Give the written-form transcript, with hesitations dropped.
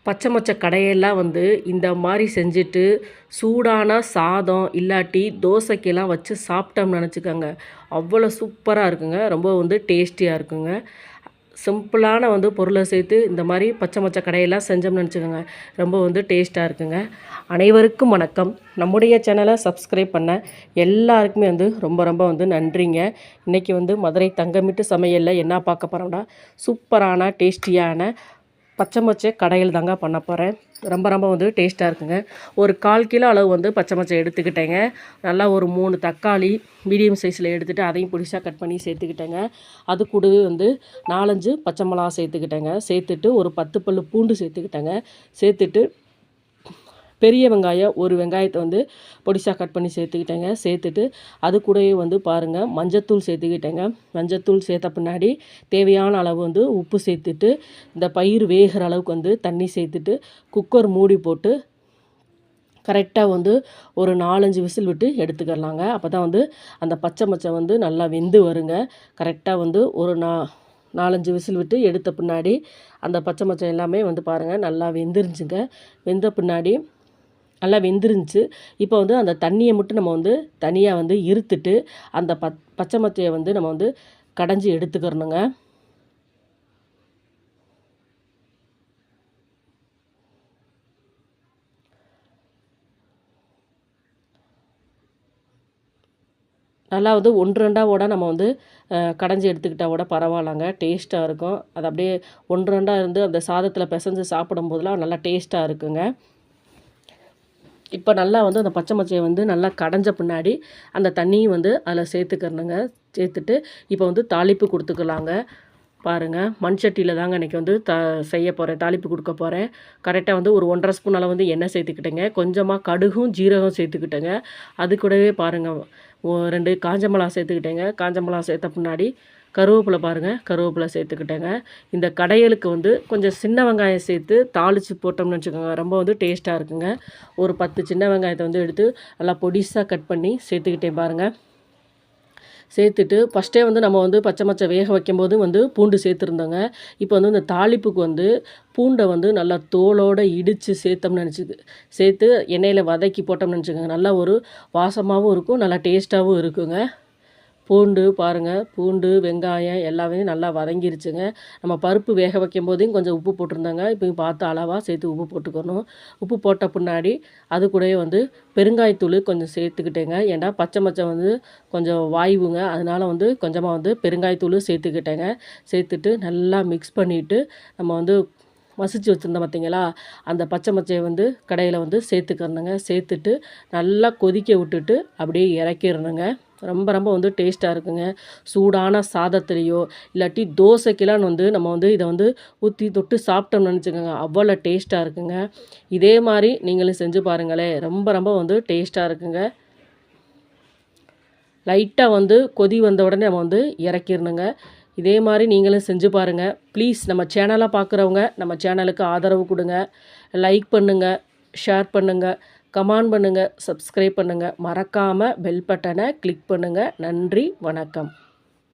பச்சை மொச்சை கடையெல்லாம் வந்து இந்த மாதிரி செஞ்சுட்டு சூடான சாதம் இல்லாட்டி தோசைக்கெல்லாம் வச்சு சாப்பிட்டோம்னு நினச்சிக்கோங்க, அவ்வளோ சூப்பராக இருக்குங்க. ரொம்ப வந்து டேஸ்டியாக இருக்குங்க. சிம்பிளான வந்து பொருளை சேர்த்து இந்த மாதிரி பச்சை மொச்சை கடையெல்லாம் செஞ்சோம்னு நினச்சிக்கோங்க, ரொம்ப வந்து டேஸ்ட்டாக இருக்குங்க. அனைவருக்கும் வணக்கம். நம்முடைய சேனலை சப்ஸ்கிரைப் பண்ண எல்லாருக்குமே வந்து ரொம்ப ரொம்ப வந்து நன்றிங்க. இன்றைக்கி வந்து மதுரை தங்கமிட்டு சமையலில் என்ன பார்க்க போகிறோம்னா, சூப்பரான டேஸ்டியான பச்சை மொச்சை கடையில் தாங்க பண்ண போகிறேன். ரொம்ப ரொம்ப வந்து டேஸ்ட்டாக இருக்குங்க. ஒரு 1/4 கிலோ அளவு வந்து பச்சை மொச்சை எடுத்துக்கிட்டேங்க. நல்லா ஒரு 3 தக்காளி மீடியம் சைஸில் எடுத்துகிட்டு அதையும் பொடிசாக கட் பண்ணி சேர்த்துக்கிட்டேங்க. அது கூடவே வந்து 4-5 பச்சை மிளகா சேர்த்துக்கிட்டேங்க. சேர்த்துட்டு ஒரு 10 பல் பூண்டு சேர்த்துக்கிட்டேங்க. சேர்த்துட்டு பெரிய வெங்காயம் ஒரு வெங்காயத்தை வந்து பொடிசாக கட் பண்ணி சேர்த்துக்கிட்டேங்க. சேர்த்துட்டு அது கூடவே வந்து பாருங்கள், மஞ்சத்தூள் சேர்த்துக்கிட்டேங்க. மஞ்சத்தூள் சேர்த்த பின்னாடி தேவையான அளவு வந்து உப்பு சேர்த்துட்டு இந்த பயிர் வேகிற அளவுக்கு வந்து தண்ணி சேர்த்துட்டு குக்கர் மூடி போட்டு கரெக்டாக வந்து ஒரு 4-5 விசில் விட்டு எடுத்துக்கிடலாங்க. அப்போ தான் வந்து அந்த பச்சை மொச்சை வந்து நல்லா வெந்து வருங்க. கரெக்டாக வந்து ஒரு 4-5 விசில் விட்டு எடுத்த பின்னாடி அந்த பச்சை மொச்சை எல்லாமே வந்து பாருங்கள் நல்லா வெந்துருந்துச்சுங்க. வெந்த பின்னாடி நல்லா வெந்துருந்துச்சு. இப்போ வந்து அந்த தண்ணியை மட்டும் நம்ம வந்து தனியாக வந்து இருத்துட்டு அந்த பச்சை மொச்சையை வந்து நம்ம வந்து கடைஞ்சி எடுத்துக்கிறணுங்க. நல்லா வந்து 1-2 நம்ம வந்து கடைஞ்சி எடுத்துக்கிட்டால் கூட பரவாயில்லங்க, டேஸ்ட்டாக இருக்கும். அது அப்படியே 1-2 இருந்து அந்த சாதத்தில் பிசைஞ்சு சாப்பிடும்போதெல்லாம் நல்லா டேஸ்ட்டாக இருக்குங்க. இப்போ நல்லா வந்து அந்த பச்சை மொச்சையை வந்து நல்லா கடைஞ்ச பின்னாடி அந்த தண்ணியும் வந்து அதில் சேர்த்துக்கிறணுங்க. சேர்த்துட்டு இப்போ வந்து தாளிப்பு கொடுத்துக்கலாங்க. பாருங்கள், மண் சட்டியில் தாங்க இன்றைக்கி வந்து செய்ய போகிறேன், தாளிப்பு கொடுக்க போகிறேன். கரெக்டாக வந்து ஒரு 1½ ஸ்பூன் அளவு வந்து எண்ணெய் சேர்த்துக்கிட்டேங்க. கொஞ்சமாக கடுகும் ஜீரகம் சேர்த்துக்கிட்டேங்க. அது கூடவே பாருங்கள் 2 காஞ்ச மிளகா சேர்த்துக்கிட்டேங்க. காஞ்ச மிளகா சேர்த்த பின்னாடி கருவேப்பிலை பாருங்கள், கருவேப்பிலை சேர்த்துக்கிட்டேங்க. இந்த கடையலுக்கு வந்து கொஞ்சம் சின்ன வெங்காயம் சேர்த்து தாளித்து போட்டோம்னு வச்சுக்கோங்க, ரொம்ப வந்து டேஸ்ட்டாக இருக்குங்க. ஒரு 10 சின்ன வெங்காயத்தை வந்து எடுத்து நல்லா பொடிசாக கட் பண்ணி சேர்த்துக்கிட்டேன் பாருங்கள். சேர்த்துட்டு ஃபஸ்ட்டே வந்து நம்ம வந்து பச்சை மொச்சை வேக வைக்கும்போது வந்து பூண்டு சேர்த்துருந்தோங்க. இப்போ வந்து இந்த தாளிப்புக்கு வந்து பூண்டை வந்து நல்லா தோலோடு இடித்து சேர்த்து எண்ணெயில் வதக்கி போட்டோம்னு நினச்சிக்கோங்க, நல்லா ஒரு வாசமாகவும் இருக்கும், நல்லா டேஸ்ட்டாகவும் இருக்குங்க. பூண்டு பாருங்கள், பூண்டு வெங்காயம் எல்லாமே நல்லா வதங்கிருச்சுங்க. நம்ம பருப்பு வேக வைக்கும் போதையும் கொஞ்சம் உப்பு போட்டிருந்தாங்க. இப்போயும் பார்த்து அளவாக சேர்த்து உப்பு போட்டுக்கணும். உப்பு போட்ட பின்னாடி அது கூடவே வந்து பெருங்காயத்தூள் கொஞ்சம் சேர்த்துக்கிட்டேங்க. ஏன்னா பச்சை மொச்சை வந்து கொஞ்சம் வாய்வுங்க, அதனால் வந்து கொஞ்சமாக வந்து பெருங்காயத்தூள் சேர்த்துக்கிட்டேங்க. சேர்த்துட்டு நல்லா மிக்ஸ் பண்ணிவிட்டு நம்ம வந்து மசிச்சு வச்சுருந்தோம் பார்த்தீங்களா, அந்த பச்சை மொச்சையை வந்து கடையில் வந்து சேர்த்துக்கிறணுங்க. சேர்த்துட்டு நல்லா கொதிக்க விட்டுட்டு அப்படியே இறக்கிடணுங்க. ரொம்ப ரொம்ப வந்து டேஸ்ட்டாக இருக்குங்க. சூடான சாதத்துலேயோ இல்லாட்டி தோசைக்கெல்லாம் வந்து நம்ம வந்து இதை வந்து ஊற்றி தொட்டு சாப்பிட்டோம்னு நினச்சிக்கோங்க, அவ்வளோ டேஸ்ட்டாக இருக்குங்க. இதே மாதிரி நீங்களும் செஞ்சு பாருங்களேன், ரொம்ப ரொம்ப வந்து டேஸ்ட்டாக இருக்குங்க. லைட்டாக வந்து கொதி வந்த உடனே நம்ம வந்து இறக்கிடணுங்க. இதே மாதிரி நீங்களும் செஞ்சு பாருங்கள். ப்ளீஸ் நம்ம சேனலை பார்க்குறவங்க நம்ம சேனலுக்கு ஆதரவு கொடுங்க. லைக் பண்ணுங்கள், ஷேர் பண்ணுங்கள், கமெண்ட் பண்ணுங்கள், சப்ஸ்கிரைப் பண்ணுங்கள். மறக்காமல் பெல் பட்டனை கிளிக் பண்ணுங்கள். நன்றி, வணக்கம்.